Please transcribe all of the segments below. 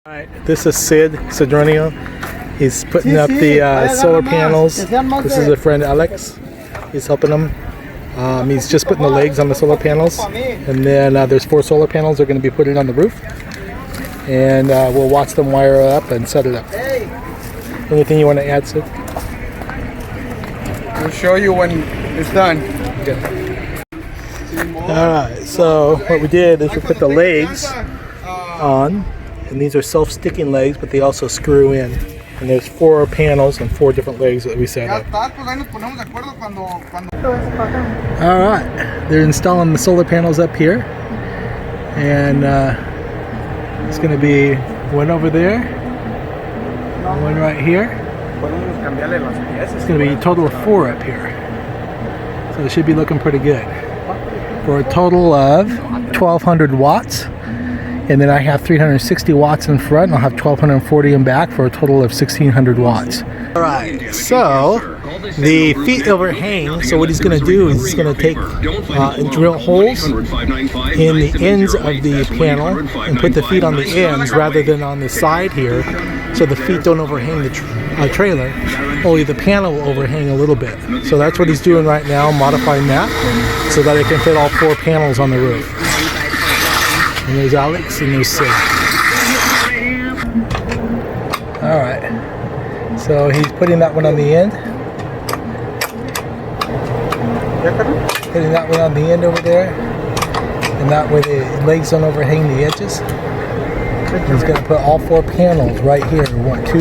Alright, this is Sid Cedronio. He's putting up the solar panels. This is a friend Alex. He's helping him. He's just putting the legs on the solar panels. And then there's 4 solar panels they're going to be putting on the roof. And we'll watch them wire up and set it up. Anything you want to add, Sid? We'll show you when it's done. Okay. Alright, so what we did is we put the legs on. And these are self-sticking legs, but they also screw in. And there's 4 panels and 4 different legs that we set up. Alright, they're installing the solar panels up here. And it's going to be one over there, one right here. It's going to be a total of 4 up here. So it should be looking pretty good. For a total of 1,200 watts. And then I have 360 watts in front, and I'll have 1,240 in back for a total of 1,600 watts. All right, so the feet overhang. So what he's going to do is he's going to take and drill holes in the ends of the panel and put the feet on the ends rather than on the side here, so the feet don't overhang the trailer. Only the panel will overhang a little bit. So that's what he's doing right now, modifying that so that it can fit all 4 panels on the roof. And there's Alex and there's Sid. Alright, so he's putting that one on the end. Putting that one on the end over there. And that way the legs don't overhang the edges. He's going to put all 4 panels right here. 2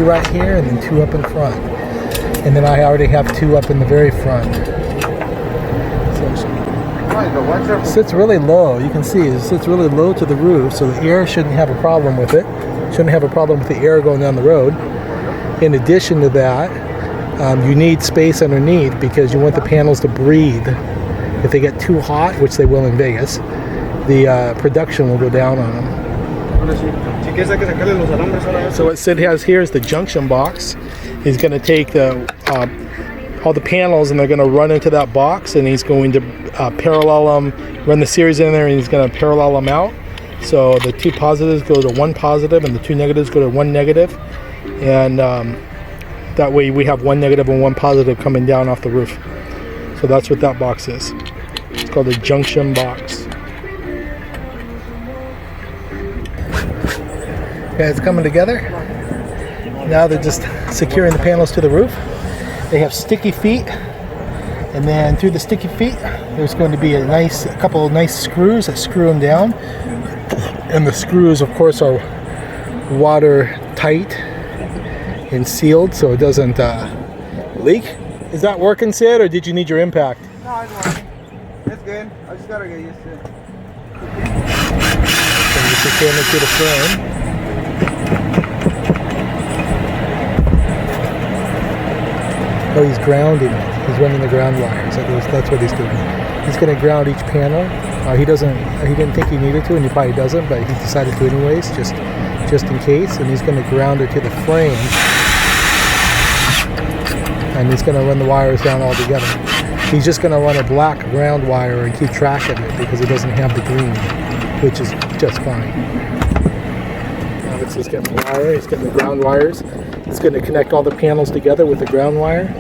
right here and then 2 up in front. And then I already have 2 up in the very front. It sits really low. You can see it sits really low to the roof, so the air shouldn't have a problem with it. Shouldn't have a problem with the air going down the road. In addition to that, you need space underneath because you want the panels to breathe. If they get too hot, which they will in Vegas, the production will go down on them. So what Sid has here is the junction box. He's going to take all the panels and they're going to run into that box, and he's going to parallel them, run the series in there, and he's going to parallel them out. So the 2 positives go to 1 positive and the 2 negatives go to 1 negative. And that way we have 1 negative and 1 positive coming down off the roof. So that's what that box is. It's called a junction box. Okay, it's coming together. Now they're just securing the panels to the roof. They have sticky feet, and then through the sticky feet there's going to be a couple of nice screws that screw them down, and the screws of course are watertight and sealed so it doesn't leak. Is that working, Sid, or did you need your impact? No, it's working. It's good. I just gotta get used to it. So you secure it to the frame. Oh, he's grounding it. He's running the ground wires. That's what he's doing. He's going to ground each panel. He didn't think he needed to, and he probably doesn't, but he decided to anyways, just in case. And he's going to ground it to the frame. And he's going to run the wires down all together. He's just going to run a black ground wire and keep track of it because it doesn't have the green, which is just fine. Alex is getting the wire. He's getting the ground wires. He's going to connect all the panels together with the ground wire.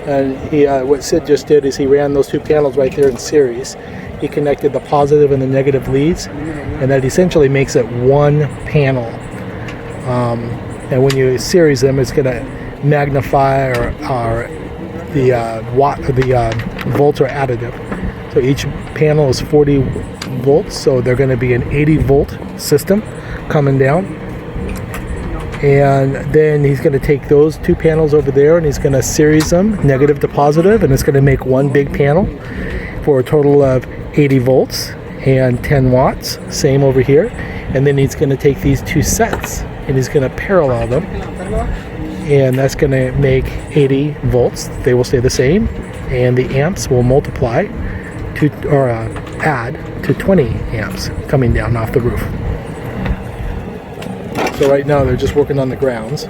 And what Sid just did is he ran those 2 panels right there in series. He connected the positive and the negative leads, and that essentially makes it 1 panel. And when you series them, it's going to magnify or the volts are additive. So each panel is 40 volts, so they're going to be an 80 volt system coming down. And then he's going to take those 2 panels over there and he's going to series them negative to positive, and it's going to make 1 big panel for a total of 80 volts and 10 watts. Same over here. And then he's going to take these 2 sets and he's going to parallel them, and that's going to make 80 volts. They will stay the same, and the amps will multiply add to 20 amps coming down off the roof. So right now they're just working on the grounds.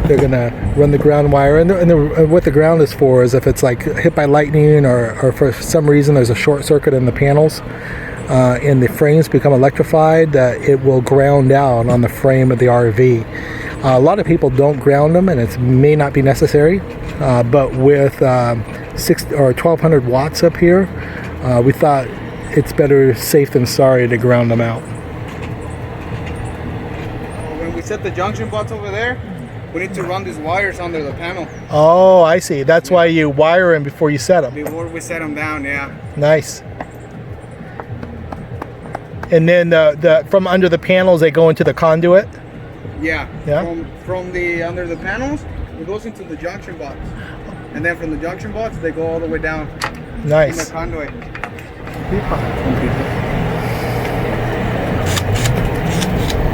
they're gonna run the ground wire. And what the ground is for is if it's like hit by lightning or for some reason there's a short circuit in the panels and the frames become electrified, that it will ground out on the frame of the RV. A lot of people don't ground them, and it may not be necessary. But with 1,200 watts up here, we thought it's better safe than sorry to ground them out. When we set the junction box over there, we need to run these wires under the panel Oh, I see. That's why you wire them before you set them. before we set them down. Yeah. Nice. And then from under the panels, they go into the conduit. Yeah. Yeah? From the under the panels, it goes into the junction box, and then from the junction box, they go all the way down in the Nice. conduit.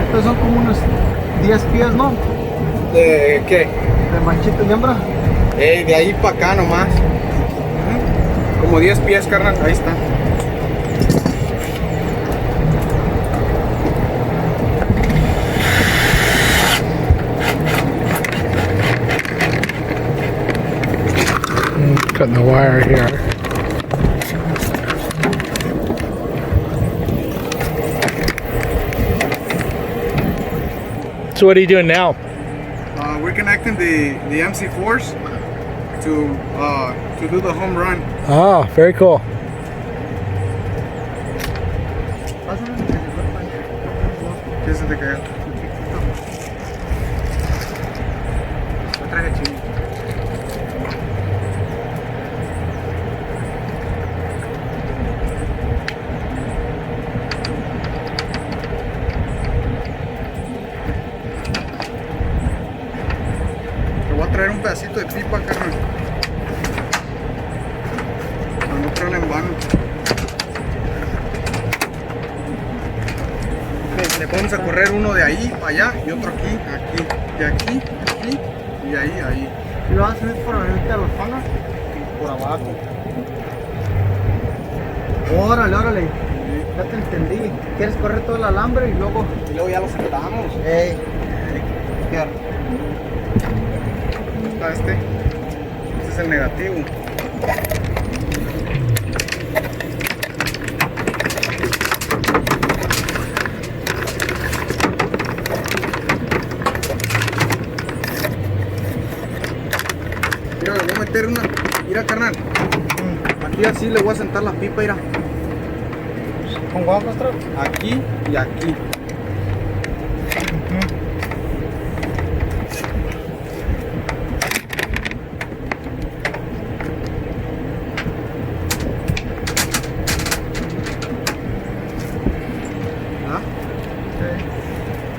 Estos son como unos 10 pies, ¿no? ¿De qué? De manchito de hembra. De ahí para acá nomás. Ujú. Como 10 pies, carnal. Ahí está. Cutting the wire here. So what are you doing now? We're connecting the MC4s to do the home run. Ah, very cool. ¿Qué se te cayó? Lo traje chino. Te voy a traer un pedacito de pipa, carnal. Para no traerla en vano. Le vamos a correr uno de ahí para allá y otro aquí, de aquí, aquí y ahí. ¿Y lo hacen por arriba a los panas? Por abajo. Órale, órale. Ya te entendí. ¿Quieres correr todo el alambre y luego? Y luego ya lo sentamos. ¡Ey! Fíjate. Está este. Este es el negativo. Mira, le voy a meter una. Mira, carnal. Aquí así le voy a sentar la pipa, mira. ¿Con guapas, Trap? Aquí y aquí. ¿Ah?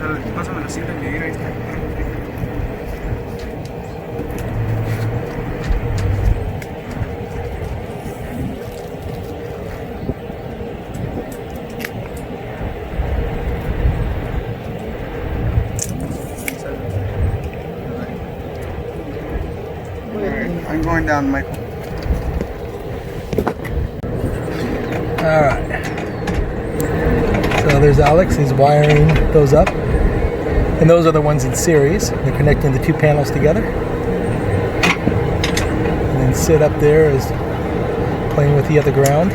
A ver, pásame la cinta que ahí está. I'm going down, Michael. All right. So there's Alex. He's wiring those up, and those are the ones in series. They're connecting the two panels together. And then Sid up there is playing with the other ground.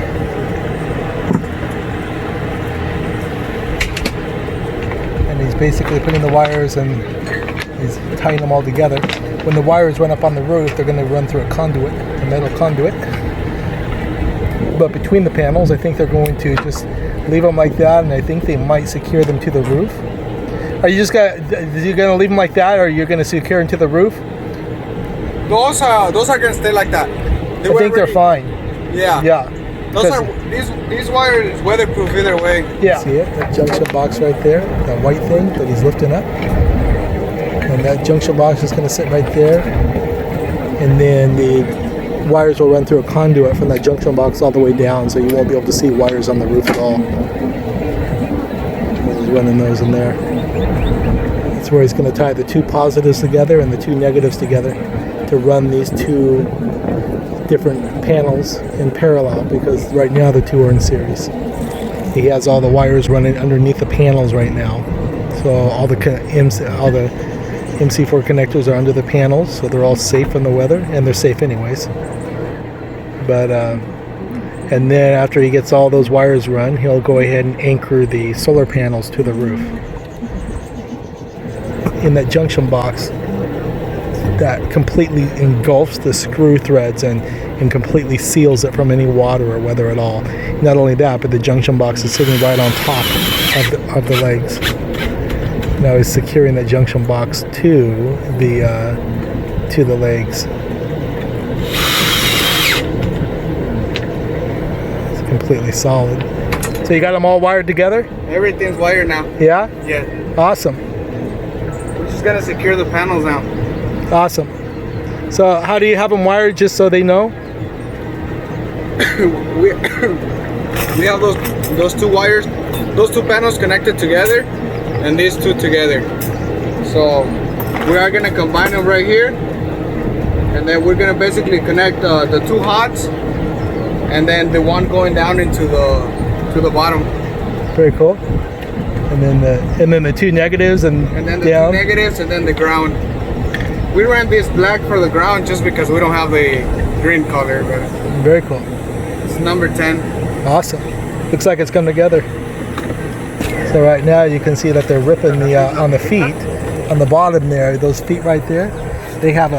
And he's basically putting the wires and he's tying them all together. When the wires run up on the roof, they're going to run through a conduit, a metal conduit. But between the panels, I think they're going to just leave them like that, and I think they might secure them to the roof. Are you going to leave them like that, or are you going to secure them to the roof? Those are going to stay like that. I think they're fine. Yeah. Yeah. Those are these wires weatherproof either way. Yeah. See it? That junction box right there, that white thing that he's lifting up. And that junction box is going to sit right there. And then the wires will run through a conduit from that junction box all the way down, so you won't be able to see wires on the roof at all. He's running those in there. That's where he's going to tie the two positives together and the two negatives together to run these two different panels in parallel, because right now the two are in series. He has all the wires running underneath the panels right now, so all the MC4 connectors are under the panels, so they're all safe from the weather, and they're safe anyways. But and then after he gets all those wires run, he'll go ahead and anchor the solar panels to the roof. In that junction box, that completely engulfs the screw threads and completely seals it from any water or weather at all. Not only that, but the junction box is sitting right on top of the legs. Now he's securing the junction box to the legs. It's completely solid. So you got them all wired together? Everything's wired now. Yeah? Yeah. Awesome. We're just gonna secure the panels now. Awesome. So how do you have them wired, just so they know? we have those two wires, those two panels connected together, and these two together. So we are gonna combine them right here, and then we're gonna basically connect the two hots, and then the one going down into the bottom. Very cool. And then the two negatives and then the down. two negatives, and then the ground. We ran this black for the ground just because we don't have a green color, but Very cool. it's number 10. Awesome. Looks like it's come together. So right now you can see that they're ripping the on the feet, on the bottom there. Those feet right there, they have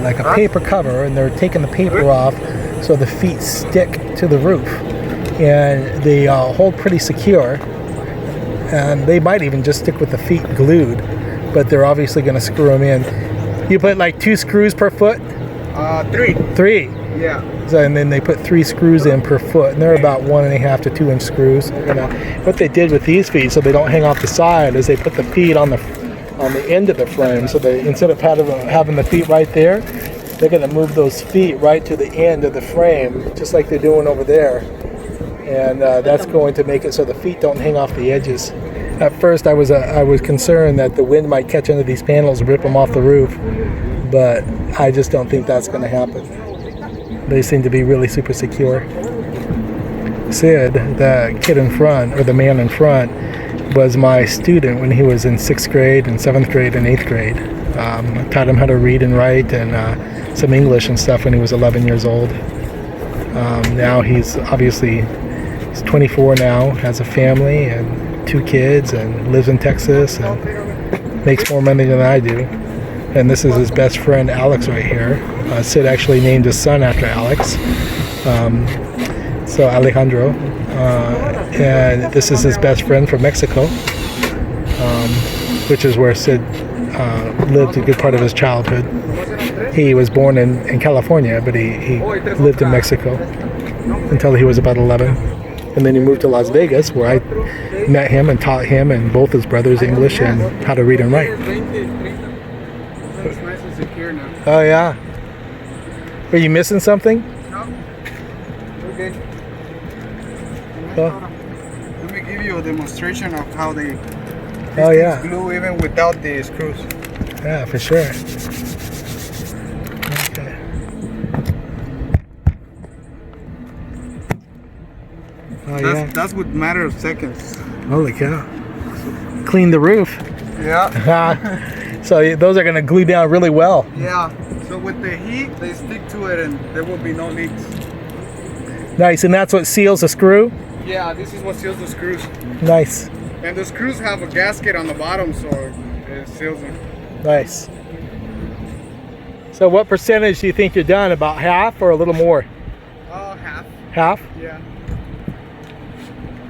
like a paper cover, and they're taking the paper off so the feet stick to the roof, and they hold pretty secure. And they might even just stick with the feet glued, but they're obviously going to screw them in. You put like 2 screws per foot? 3. 3. Yeah. So, and then they put 3 screws in per foot, and they're about 1.5 to 2 inch screws. What they did with these feet, so they don't hang off the side, is they put the feet on the end of the frame. So they, instead of having the feet right there, they're going to move those feet right to the end of the frame, just like they're doing over there. And that's going to make it so the feet don't hang off the edges. At first I was concerned that the wind might catch under these panels and rip them off the roof, but I just don't think that's going to happen. They seem to be really super secure. Sid, the kid in front, or the man in front, was my student when he was in 6th grade and 7th grade and 8th grade. I taught him how to read and write and some English and stuff when he was 11 years old. Now he's 24 now, has a family and 2 kids, and lives in Texas and makes more money than I do. And this is his best friend Alex right here. Sid actually named his son after Alex, so Alejandro. And this is his best friend from Mexico, which is where Sid lived a good part of his childhood. He was born in California, but he lived in Mexico until he was about 11. And then he moved to Las Vegas, where I met him and taught him and both his brothers English and how to read and write. It's nice and secure now. Oh yeah. Are you missing something? No? We're good. Oh, Let me give you a demonstration of how they oh yeah. glue even without the screws. Yeah, for sure. Okay. Oh yeah. That's with matter of seconds. Holy cow. Clean the roof. Yeah. So those are going to glue down really well. Yeah. So with the heat, they stick to it and there will be no leaks. Nice, and that's what seals the screw? Yeah, this is what seals the screws. Nice. And the screws have a gasket on the bottom, so it seals them. Nice. So what percentage do you think you're done? About half or a little more? Half. Half? Yeah.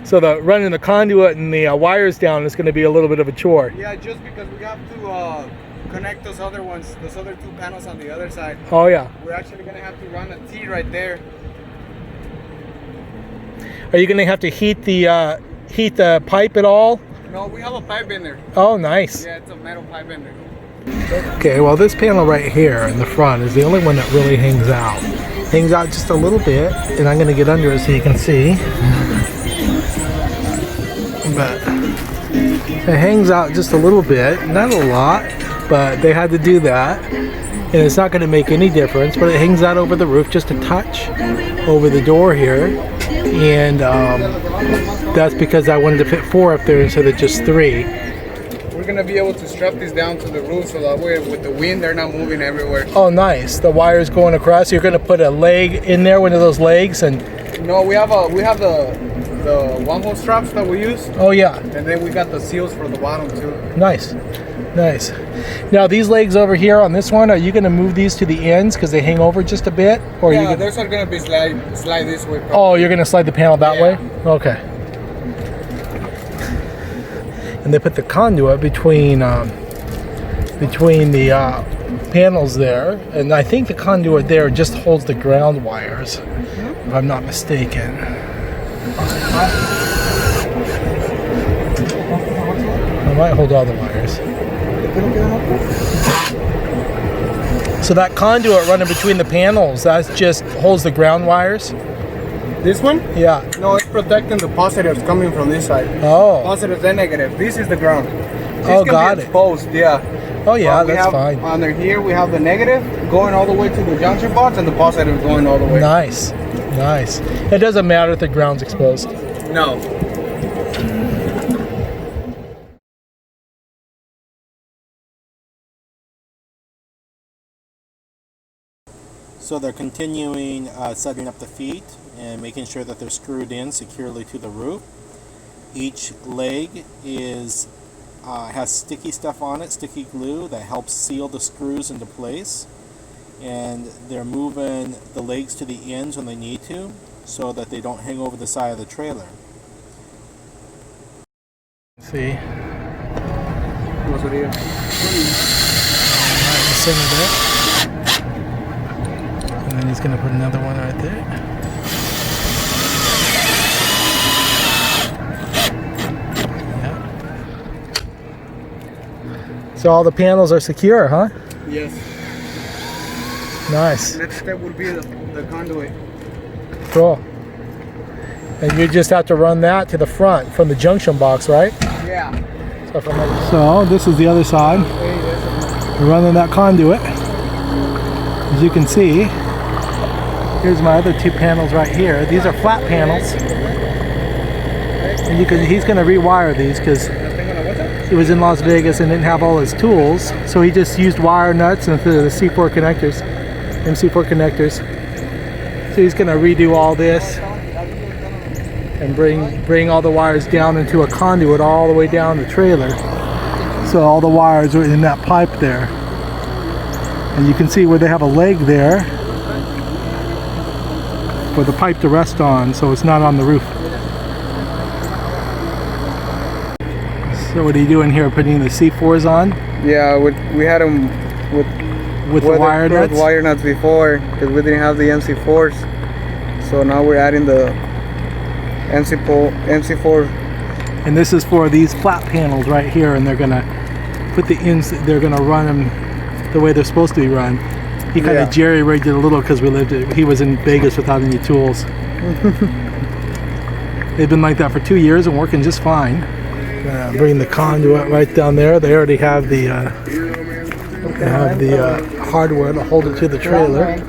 So the running the conduit and the wires down is going to be a little bit of a chore. Yeah, just because we have to connect those other 2 panels on the other side. Oh yeah. We're actually going to have to run a T right there. Are you going to have to heat the pipe at all? No, we have a pipe in there. Oh, nice. Yeah, it's a metal pipe in there. Okay, well this panel right here in the front is the only one that really hangs out. Hangs out just a little bit, and I'm going to get under it so you can see. But it hangs out just a little bit, not a lot, but they had to do that. And it's not going to make any difference, but it hangs out over the roof just a touch over the door here. And that's because I wanted to fit 4 up there instead of just 3. We're gonna be able to strap these down to the roof so that way with the wind they're not moving everywhere. Oh, nice. The wires going across. You're gonna put a leg in there, one of those legs, and No, we have the one hole straps that we use, oh yeah, and then we got the seals for the bottom too. nice, nice. Now these legs over here on this one, are you gonna move these to the ends because they hang over just a bit, or are you Yeah, gonna, there's not gonna be slide this way. Probably. oh, you're gonna slide the panel that Yeah. way? Okay. And they put the conduit between the panels there, and I think the conduit there just holds the ground wires, if I'm not mistaken. I might hold all the wires. So that conduit running between the panels, that just holds the ground wires? This one? Yeah. No, it's protecting the positives coming from this side. Oh. Positives and negatives. This is the ground. This Oh, can got be it. exposed, yeah. Oh yeah, We that's have, fine. Under here we have the negative going all the way to the junction box and the positive going all the way. Nice. Nice. It doesn't matter if the ground's exposed. No. So they're continuing setting up the feet and making sure that they're screwed in securely to the roof. Each leg is has sticky stuff on it, sticky glue that helps seal the screws into place. And they're moving the legs to the ends when they need to so that they don't hang over the side of the trailer. See. ¿Cómo sería? Alright, the center there. And then he's gonna put another one right there. Yeah. So all the panels are secure, huh? Yes. Nice. Next step would be the conduit. Cool. And you just have to run that to the front from the junction box, right? Yeah. So this is the other side. We're running that conduit. As you can see, here's my other two panels right here. These are flat panels. And he's going to rewire these because he was in Las Vegas and didn't have all his tools. So he just used wire nuts and the C4 connectors, MC4 connectors. So he's going to redo all this and bring all the wires down into a conduit all the way down the trailer. So all the wires are in that pipe there. And you can see where they have a leg there for the pipe to rest on, so it's not on the roof. So what are you doing here? Putting the C4s on? Yeah, we had them With the wire nuts? wire nuts before because we didn't have the MC4s. So now we're adding the MC4. And this is for these flat panels right here, and they're gonna put the ins. They're gonna run them the way they're supposed to be run. He kind of jerry-rigged it a little because he was in Vegas without any tools. They've been like that for 2 years and working just fine. Bring the conduit right down there. They already have the hardware to hold it to the trailer. Right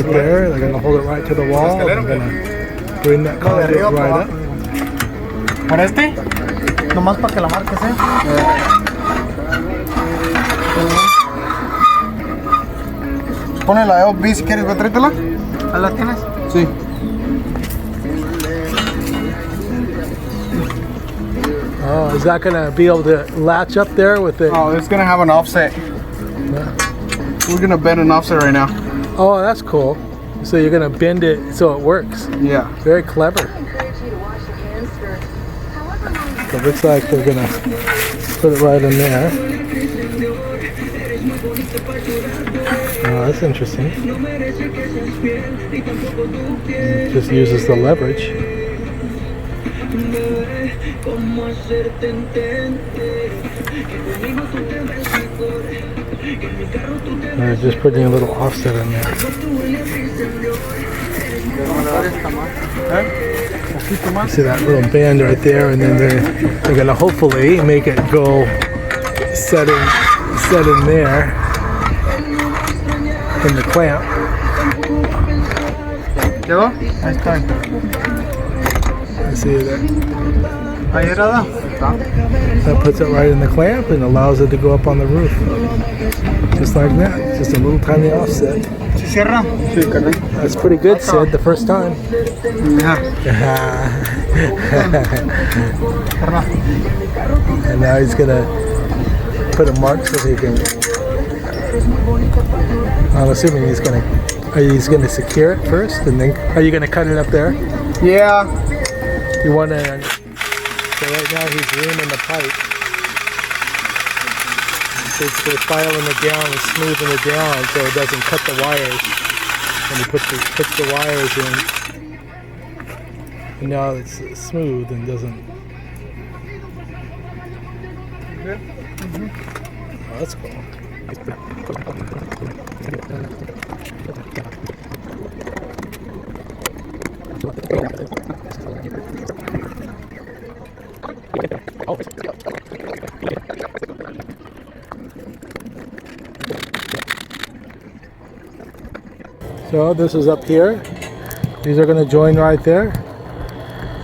there. They're gonna hold it right to the wall. I'm gonna bring that conduit right up. ¿Por este? Nomás para que la marques, Pone la LB si quieres, tráetela. ¿La tienes? Sí. Oh, is that gonna be able to latch up there with the? Oh, it's gonna have an offset. We're gonna bend an offset right now. Oh, that's cool. So you're gonna bend it so it works. Yeah. Very clever. So it looks like they're gonna put it right in there. Oh, that's interesting. Just uses the leverage. They're just putting a little offset in there. You see that little band right there, and then they're gonna hopefully make it go set in there in the clamp. ¿Quedó? Ahí está. You see that? Ahí era. That puts it right in the clamp and allows it to go up on the roof. Just like that. Just a little tiny offset. ¿Se cierra? Sí, carnal. That's pretty good, Sid, the first time. And now he's gonna put a mark so he can. I'm assuming he's gonna secure it first, and then are you gonna cut it up there? Yeah. You wanna. So right now he's reaming the pipe. Basically filing it down and smoothing it down so it doesn't cut the wires. And he puts the wires in. And now it's smooth and doesn't. Oh, that's cool. So this is up here. These are going to join right there.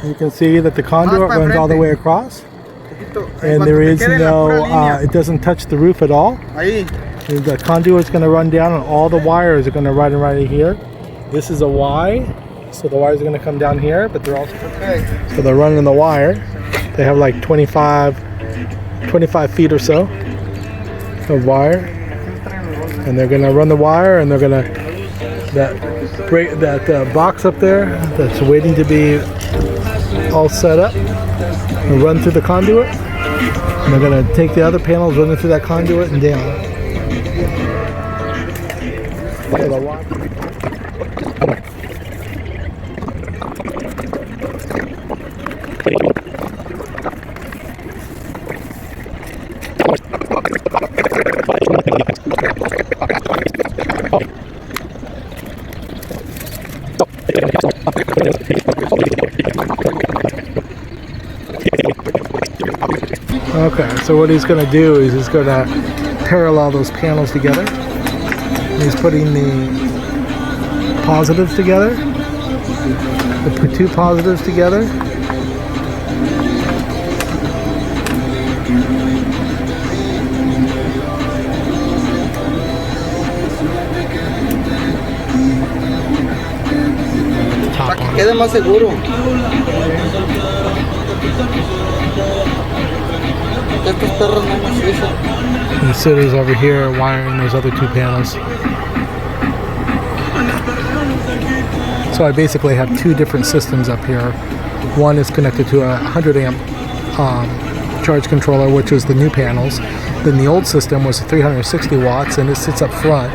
You can see that the conduit runs all the way across. And there is no, it doesn't touch the roof at all. The conduit is going to run down and all the wires are going to run right here. This is a Y, so the wires are going to come down here, but they're also, so they're running the wire. They have like 25 feet or so of wire. And they're going to run the wire and they're going to, that box up there that's waiting to be all set up and run through the conduit. And they're going to take the other panels, run it through that conduit and down. Okay, so what he's going to do is he's going to parallel those panels together. He's putting the positives together, the two positives together. Para que quede más seguro. Estos perros no macizos. And Sid is over here wiring those other two panels. So I basically have two different systems up here. One is connected to a 100 amp charge controller, which is the new panels. Then the old system was 360 watts and it sits up front.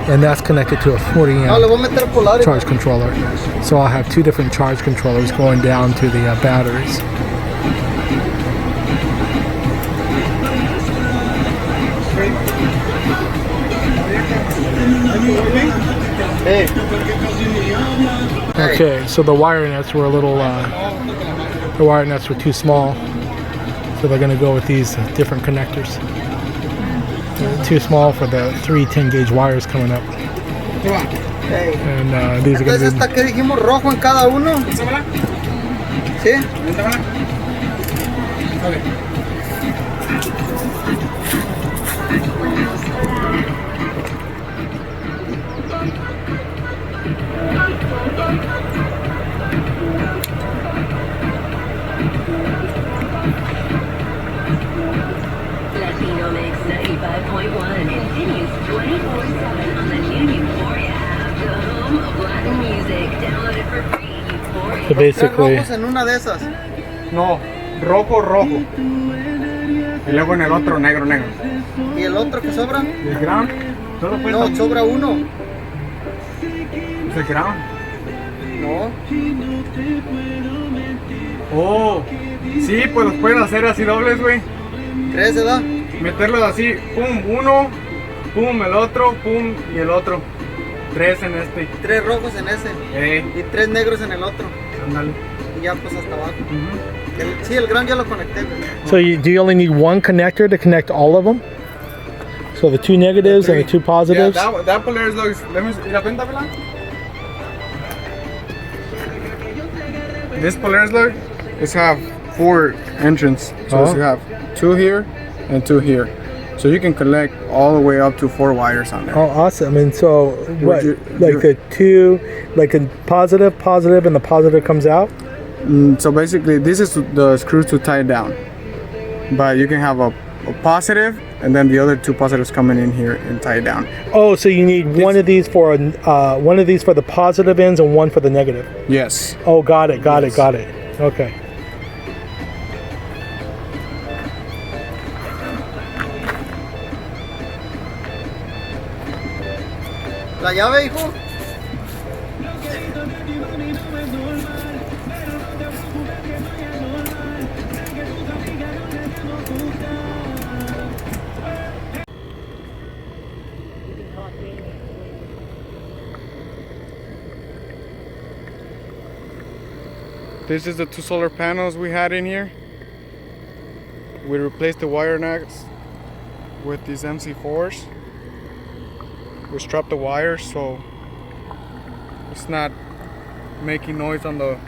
And that's connected to a 40 amp charge controller. So I'll have two different charge controllers going down to the batteries. Okay, so the wire nets were a little, the wire nets were too small, so they're going to go with these different connectors. Too small for the 3 10-gauge wires coming up. And these are going to be... Entonces, ¿esta qué dijimos? ¿Rojo en cada uno? ¿Sí? Latino Mix 95.1 continues 24/7 on the new Euphoria app. The home of Latin music. Download it for free. Euphoria. So basically... Rojos en una de esas. No, rojo, rojo. Y luego en el otro, negro, negro. ¿Y el otro que sobra? ¿El ground? Solo fue No, sobra uno. ¿Es el ground? No. Oh, sí, pues los pueden hacer así dobles, güey. 3, ¿verdad? Meterlos así, pum, uno, pum, el otro, pum, y el otro. 3 en este. 3 rojos en ese. Y 3 negros en el otro. Ándale. Y ya pues hasta abajo. Sí, el ground ya lo conecté. So do you only need one connector to connect all of them? So the 2 negatives and the 2 positives? Yeah, that Polaris looks, let me see, ¿la cuéntamela? This Polaris look is have 4 entrance. So Oh. you have 2 here and 2 here. So you can collect all the way up to 4 wires on there. Oh, awesome. And so, what, you- like the two, like a positive, and the positive comes out? So basically, this is the screws to tie it down. But you can have a positive, and then the other 2 positives coming in here and tie it down. Oh, so you need one of these for the positive ends and one for the negative. Yes. Oh, got it. Okay. La llave, hijo. This is the 2 solar panels we had in here. We replaced the wire nuts with these MC4s. We strapped the wires so it's not making noise on the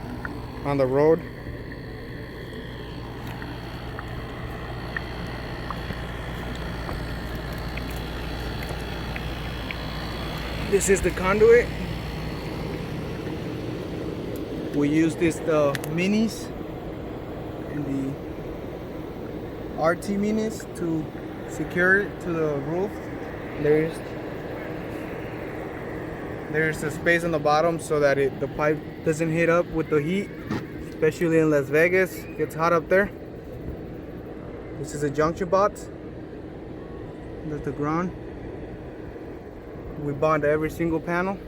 road. This is the conduit. We use this the minis and the RT minis to secure it to the roof. There's a space on the bottom so that the pipe doesn't heat up with the heat, especially in Las Vegas. It gets hot up there. This is a junction box. That's the ground. We bond every single panel.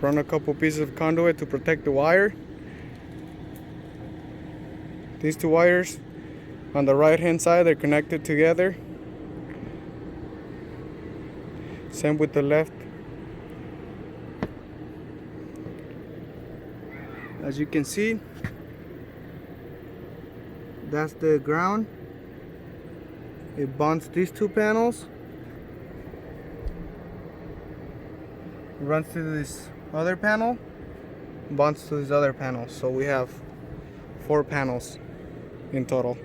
Run a couple pieces of conduit to protect the wire. These 2 wires on the right hand side, they're connected together. Same with the left. As you can see, that's the ground. It bonds these 2 panels. Runs to this other panel, bonds to this other panel. So we have 4 panels in total.